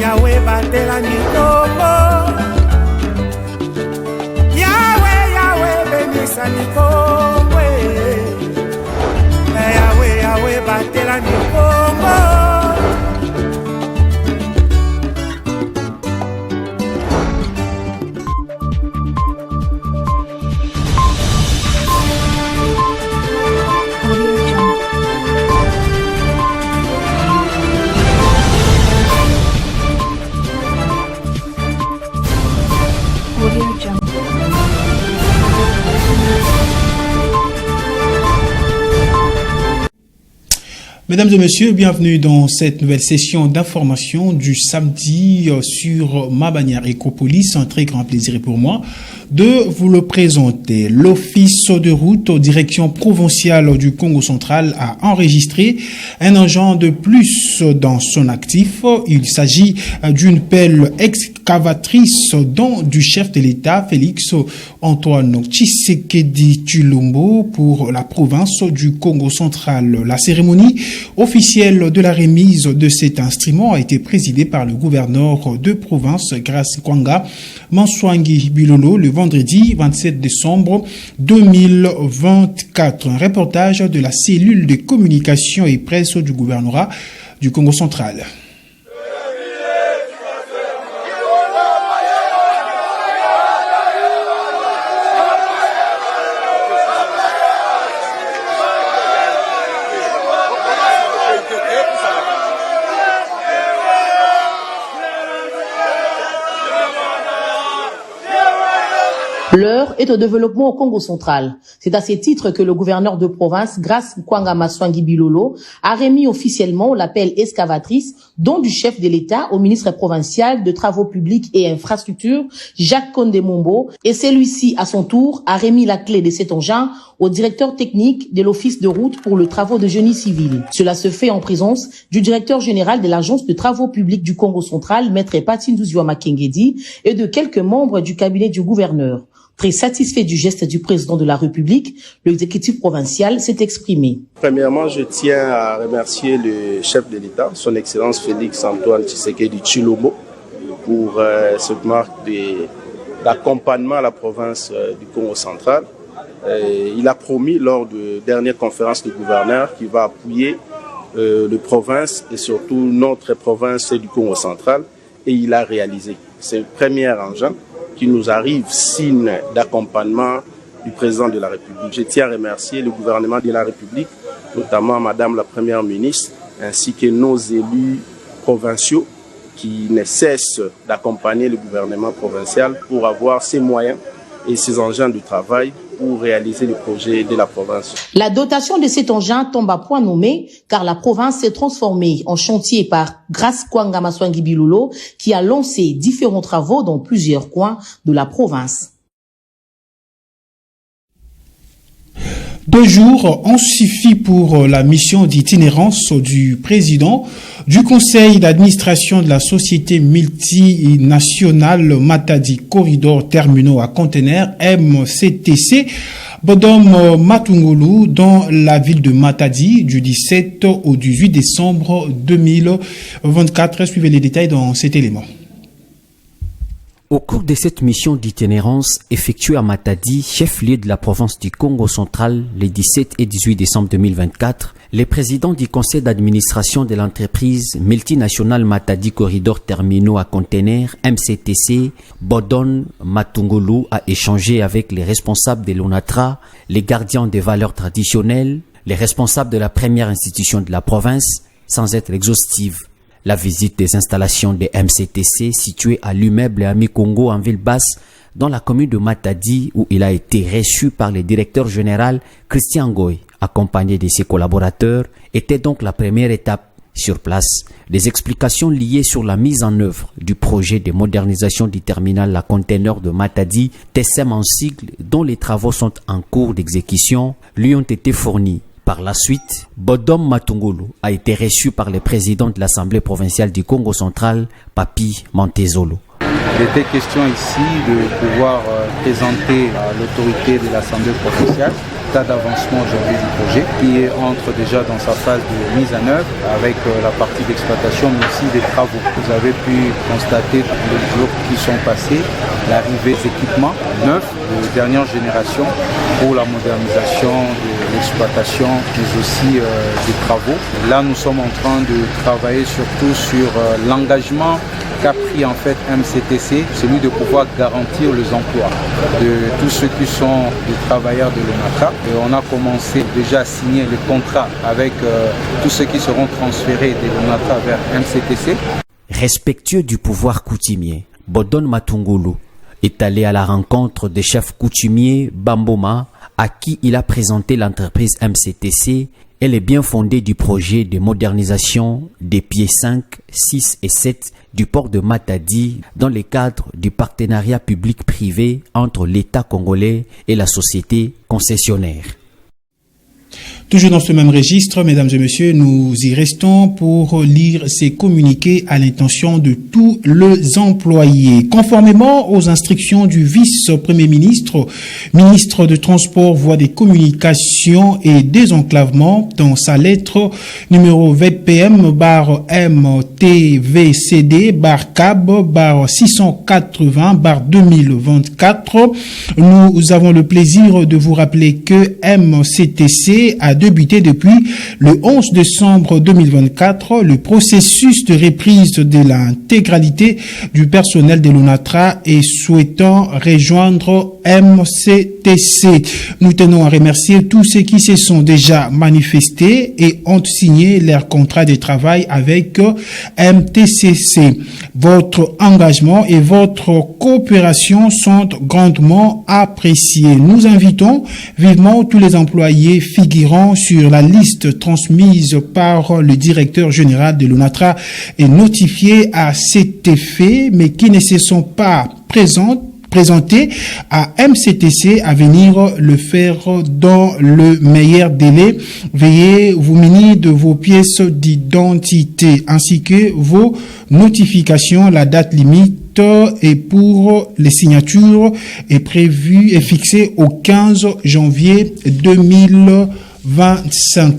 Yahweh batela nikombo. Yahweh, Yahweh benisa nikombo. Yahweh, Yahweh batela nikombo. Mesdames et messieurs, bienvenue dans cette nouvelle session d'information du samedi sur ma bannière Ecopolis. Un très grand plaisir pour moi de vous le présenter. L'Office de route aux directions provinciales du Congo central a enregistré un engin de plus dans son actif. Il s'agit d'une pelle excavatrice don du chef de l'État, Félix Antoine Tshisekedi Tshilombo, pour la province du Congo central. La cérémonie officielle de la remise de cet instrument a été présidée par le gouverneur de province, Grace Kwanga Maswangi Bilolo, le vendredi 27 décembre 2024. Un reportage de la cellule de communication et presse du gouvernorat du Congo central. L'heure est au développement au Congo central. C'est à ce titre que le gouverneur de province, Grace Kwanga Maswangi Bilolo, a remis officiellement l'appel excavatrice, don du chef de l'État au ministre provincial de Travaux publics et Infrastructures, Jacques Kondé-Mombo, et celui-ci, à son tour, a remis la clé de cet engin au directeur technique de l'Office de route pour le travaux de génie civil. Cela se fait en présence du directeur général de l'Agence de Travaux publics du Congo central, Maître Patindouziwa Makengedi, et de quelques membres du cabinet du gouverneur. Très satisfait du geste du président de la République, l'exécutif provincial s'est exprimé. Premièrement, je tiens à remercier le chef de l'État, son Excellence Félix Antoine Tshisekedi Tshilombo, pour cette marque d'accompagnement à la province du Congo central. Il a promis lors de la dernière conférence du gouverneur qu'il va appuyer les provinces et surtout notre province du Congo central, et il a réalisé. C'est le premier engin qui nous arrive, signe d'accompagnement du président de la République. Je tiens à remercier le gouvernement de la République, notamment Madame la Première ministre, ainsi que nos élus provinciaux qui ne cessent d'accompagner le gouvernement provincial pour avoir ces moyens et ces engins de travail pour réaliser le projet de la province. La dotation de cet engin tombe à point nommé car la province s'est transformée en chantier par Grace Kwanga Maswangi Bilolo qui a lancé différents travaux dans plusieurs coins de la province. 2 jours ont suffi pour la mission d'itinérance du président du conseil d'administration de la société multinationale Matadi Corridor Terminaux à Conteneurs MCTC, Bodom Matungulu, dans la ville de Matadi du 17 au 18 décembre 2024. Suivez les détails dans cet élément. Au cours de cette mission d'itinérance effectuée à Matadi, chef-lieu de la province du Congo central, les 17 et 18 décembre 2024, les présidents du conseil d'administration de l'entreprise multinationale Matadi Corridor Terminaux à Conteneurs, MCTC, Bodon Matungulu, a échangé avec les responsables de l'ONATRA, les gardiens des valeurs traditionnelles, les responsables de la première institution de la province, sans être exhaustive. La visite des installations des MCTC situées à l'immeuble Ami Congo en ville basse dans la commune de Matadi où il a été reçu par le directeur général Christian Goy, accompagné de ses collaborateurs, était donc la première étape. Sur place, des explications liées sur la mise en œuvre du projet de modernisation du terminal à conteneurs de Matadi, TSM en sigle, dont les travaux sont en cours d'exécution, lui ont été fournis. Par la suite, Bodom Matungulu a été reçu par le président de l'Assemblée provinciale du Congo central, Papi Montezolo. Il était question ici de pouvoir présenter à l'autorité de l'Assemblée provinciale l'état d'avancement aujourd'hui du projet qui entre déjà dans sa phase de mise en œuvre avec la partie d'exploitation mais aussi des travaux. Vous avez pu constater les jours qui sont passés l'arrivée des équipements neufs de dernière génération pour la modernisation de l'exploitation mais aussi des travaux. Là nous sommes en train de travailler surtout sur l'engagement qu'a pris en fait MCTC, celui de pouvoir garantir les emplois de tous ceux qui sont des travailleurs de l'ONATRA. Et on a commencé déjà à signer les contrats avec tous ceux qui seront transférés de l'ONATRA vers MCTC. Respectueux du pouvoir coutumier, Bodon Matungulu est allé à la rencontre des chefs coutumiers Bamboma à qui il a présenté l'entreprise MCTC et les bien fondés du projet de modernisation des pieds 5, 6 et 7 du port de Matadi dans le cadre du partenariat public-privé entre l'État congolais et la société concessionnaire. Toujours dans ce même registre, mesdames et messieurs, nous y restons pour lire ces communiqués à l'intention de tous les employés. Conformément aux instructions du vice-premier ministre, ministre de Transport, Voies des Communications et Désenclavement, dans sa lettre numéro VPM-MTVCD-CAB-680-2024, nous avons le plaisir de vous rappeler que MCTC a débuté depuis le 11 décembre 2024 le processus de reprise de l'intégralité du personnel de l'ONATRA et souhaitant rejoindre MCTC. Nous tenons à remercier tous ceux qui se sont déjà manifestés et ont signé leur contrat de travail avec MTCC. Votre engagement et votre coopération sont grandement appréciés. Nous invitons vivement tous les employés figurant sur la liste transmise par le directeur général de l'ONATRA et notifiés à cet effet, mais qui ne se sont pas présentés à MCTC à venir le faire dans le meilleur délai. Veuillez vous munir de vos pièces d'identité ainsi que vos notifications. La date limite et pour les signatures est prévue et fixée au 15 janvier 2025.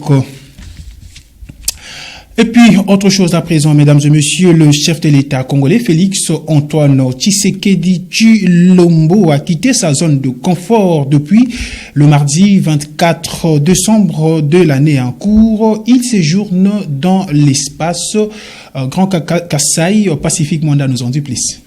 Et puis, autre chose à présent, mesdames et messieurs, le chef de l'État congolais, Félix Antoine Tshisekedi Tshilombo, a quitté sa zone de confort depuis le mardi 24 décembre de l'année en cours. Il séjourne dans l'espace Grand Kasaï, Pacifique Mwanda nous en dit plus.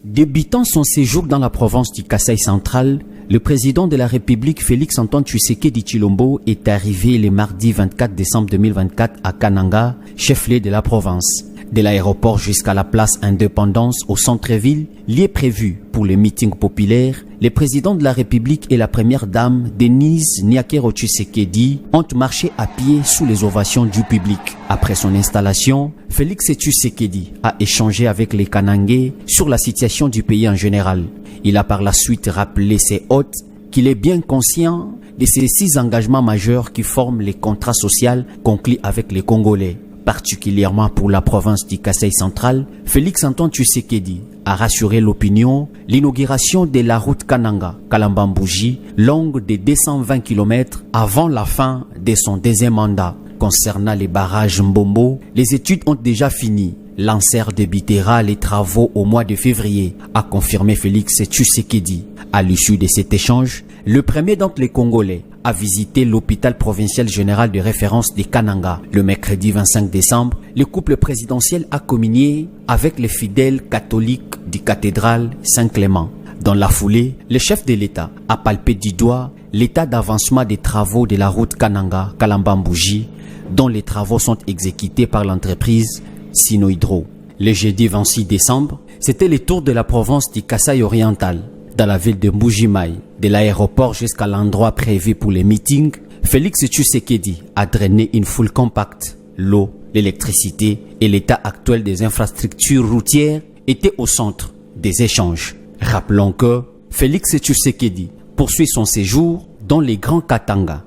Débutant son séjour dans la province du Kasaï central, le président de la République Félix Antoine Tshisekedi Tshilombo est arrivé le mardi 24 décembre 2024 à Kananga, chef-lieu de la province. De l'aéroport jusqu'à la place Indépendance au centre-ville, lieu prévu pour les meetings populaires, le président de la République et la première dame Denise Nyakero Tshisekedi ont marché à pied sous les ovations du public. Après son installation, Félix Tshisekedi a échangé avec les Kanangais sur la situation du pays en général. Il a par la suite rappelé ses hôtes qu'il est bien conscient de ces 6 engagements majeurs qui forment les contrats sociaux conclus avec les Congolais. Particulièrement pour la province du Kasaï central, Félix Antoine Tshisekedi a rassuré l'opinion l'inauguration de la route Kananga-Kalambambouji, longue de 220 km avant la fin de son deuxième mandat. Concernant les barrages Mbombo, les études ont déjà fini. L'ANSER débutera les travaux au mois de février, a confirmé Félix Tshisekedi. À l'issue de cet échange, le premier d'entre les Congolais a visité l'hôpital provincial général de référence de Kananga. Le mercredi 25 décembre, le couple présidentiel a communié avec les fidèles catholiques du cathédrale Saint-Clément. Dans la foulée, le chef de l'État a palpé du doigt l'état d'avancement des travaux de la route Kananga-Kalambambouji, dont les travaux sont exécutés par l'entreprise Sinohydro. Le jeudi 26 décembre, c'était le tour de la province du Kasaï oriental. Dans la ville de Mbujimaï, de l'aéroport jusqu'à l'endroit prévu pour les meetings, Félix Tshisekedi a drainé une foule compacte. L'eau, l'électricité et l'état actuel des infrastructures routières étaient au centre des échanges. Rappelons que Félix Tshisekedi poursuit son séjour dans les Grands Katanga.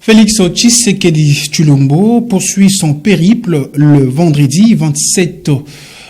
Félix Tshisekedi Tshilombo poursuit son périple le vendredi 27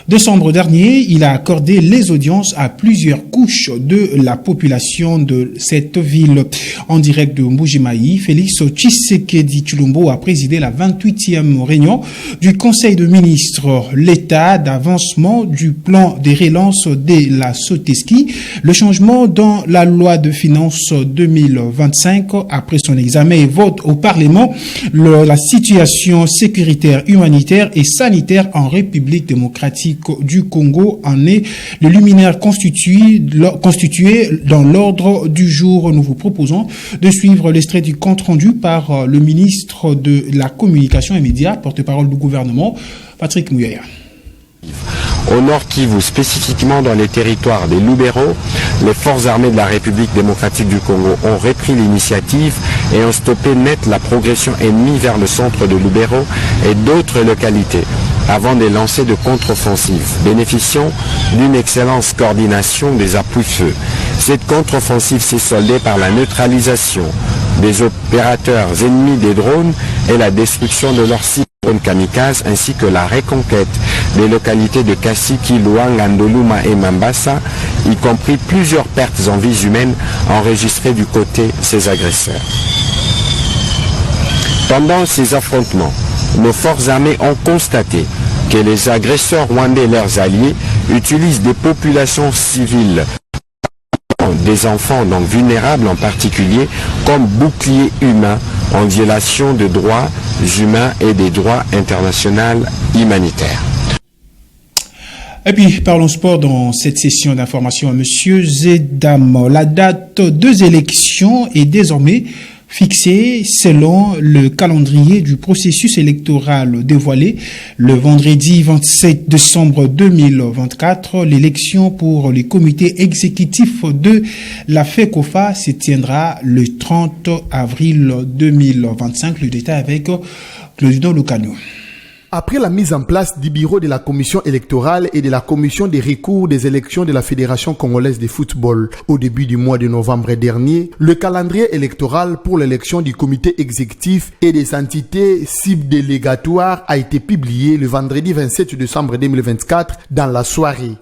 Décembre dernier, il a accordé les audiences à plusieurs couches de la population de cette ville. En direct de Mbujimayi, Félix Tshisekedi Tshilombo a présidé la 28e réunion du Conseil de ministres. L'état d'avancement du plan de relance de la SOTESKI, le changement dans la loi de finances 2025 après son examen et vote au Parlement, la situation sécuritaire, humanitaire et sanitaire en République démocratique du Congo en est le luminaire constitué dans l'ordre du jour. Nous vous proposons de suivre l'extrait du compte rendu par le ministre de la Communication et Médias, porte-parole du gouvernement, Patrick Mouyaya. Au Nord Kivu, spécifiquement dans les territoires des Lubero, les forces armées de la République démocratique du Congo ont repris l'initiative et ont stoppé net la progression ennemie vers le centre de Lubero et d'autres localités, avant de lancer de contre-offensives, bénéficiant d'une excellente coordination des appuis-feu. Cette contre-offensive s'est soldée par la neutralisation des opérateurs ennemis des drones et la destruction de leurs sites kamikazes, ainsi que la reconquête des localités de Kassiki, Luanga, Ndoluma et Mambasa, y compris plusieurs pertes en vies humaines enregistrées du côté de ces agresseurs. Pendant ces affrontements, nos forces armées ont constaté que les agresseurs rwandais et leurs alliés utilisent des populations civiles, des enfants donc vulnérables en particulier, comme boucliers humains en violation de droits humains et des droits internationaux humanitaires. Et puis, parlons sport dans cette session d'information à Monsieur Zedam. La date des élections est désormais fixée selon le calendrier du processus électoral dévoilé le vendredi 27 décembre 2024. L'élection pour le comité exécutif de la FECOFA se tiendra le 30 avril 2025. Le détail avec Claudino Lucano. Après la mise en place du bureau de la commission électorale et de la commission des recours des élections de la Fédération congolaise de football au début du mois de novembre dernier, le calendrier électoral pour l'élection du comité exécutif et des entités subdélégatoires a été publié le vendredi 27 décembre 2024 dans la soirée.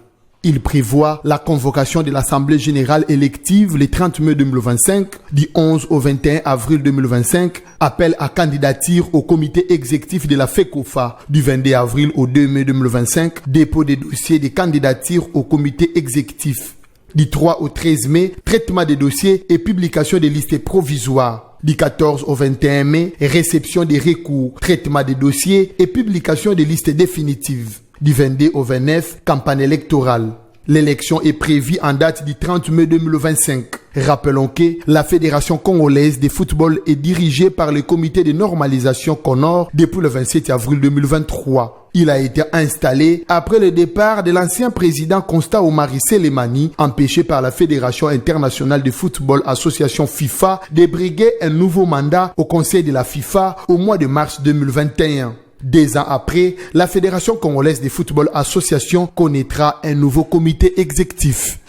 Il prévoit la convocation de l'Assemblée générale élective le 30 mai 2025, du 11 au 21 avril 2025, appel à candidature au comité exécutif de la FECOFA du 22 avril au 2 mai 2025, dépôt des dossiers de candidature au comité exécutif. Du 3 au 13 mai, traitement des dossiers et publication des listes provisoires. Du 14 au 21 mai, réception des recours, traitement des dossiers et publication des listes définitives. Du 22 au 29, campagne électorale. L'élection est prévue en date du 30 mai 2025. Rappelons que la Fédération congolaise de football est dirigée par le comité de normalisation CONOR depuis le 27 avril 2023. Il a été installé après le départ de l'ancien président Constant Omari Selemani, empêché par la Fédération internationale de football association FIFA de briguer un nouveau mandat au conseil de la FIFA au mois de mars 2021. 2 ans après, la Fédération congolaise de football association connaîtra un nouveau comité exécutif.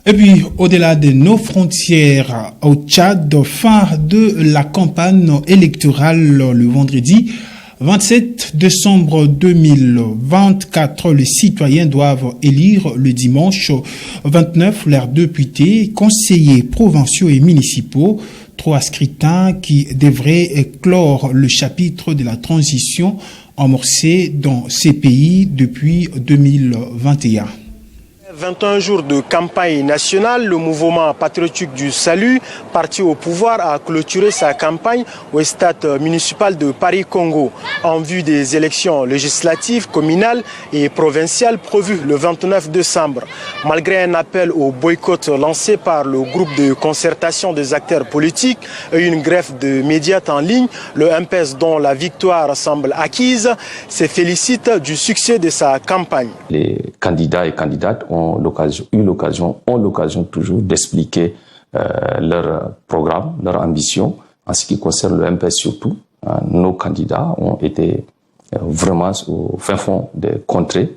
Et puis, au-delà de nos frontières, au Tchad, fin de la campagne électorale le vendredi 27 décembre 2024, les citoyens doivent élire le dimanche 29 leurs députés, conseillers provinciaux et municipaux. 3 scrutins qui devraient clore le chapitre de la transition amorcée dans ces pays depuis 2021. 21 jours de campagne nationale, le mouvement patriotique du salut, parti au pouvoir, a clôturé sa campagne au stade municipal de Paris-Congo en vue des élections législatives, communales et provinciales prévues le 29 décembre. Malgré un appel au boycott lancé par le groupe de concertation des acteurs politiques et une greffe de médias en ligne, le MPS, dont la victoire semble acquise, se félicite du succès de sa campagne. Les candidats et candidates ont l'occasion toujours d'expliquer leur programme, leur ambition en ce qui concerne le MPS surtout. Nos candidats ont été vraiment au fin fond des contrées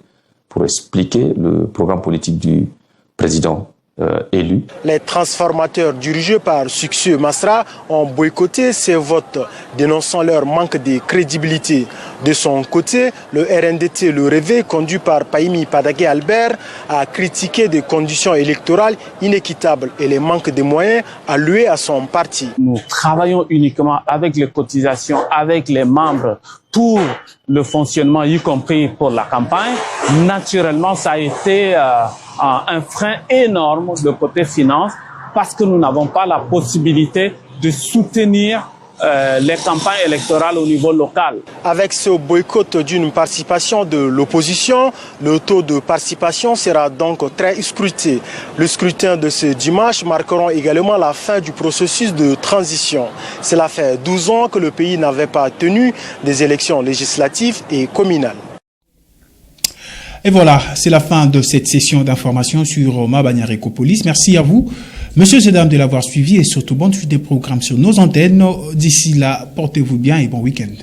pour expliquer le programme politique du président élus. Les transformateurs dirigés par Succès Masra ont boycotté ces votes, dénonçant leur manque de crédibilité. De son côté, le RNDT Le Réveil, conduit par Paimi Padaké Albert, a critiqué des conditions électorales inéquitables et les manques de moyens alloués à son parti. Nous travaillons uniquement avec les cotisations, avec les membres, pour le fonctionnement, y compris pour la campagne. Naturellement, ça a été un frein énorme de côté finance parce que nous n'avons pas la possibilité de soutenir les campagnes électorales au niveau local. Avec ce boycott d'une participation de l'opposition, le taux de participation sera donc très scruté. Le scrutin de ce dimanche marquera également la fin du processus de transition. Cela fait 12 ans que le pays n'avait pas tenu des élections législatives et communales. Et voilà, c'est la fin de cette session d'information sur Mabagnar Ecopolis. Merci à vous, messieurs et dames, de l'avoir suivi et surtout bonne suite des programmes sur nos antennes. D'ici là, portez-vous bien et bon week-end.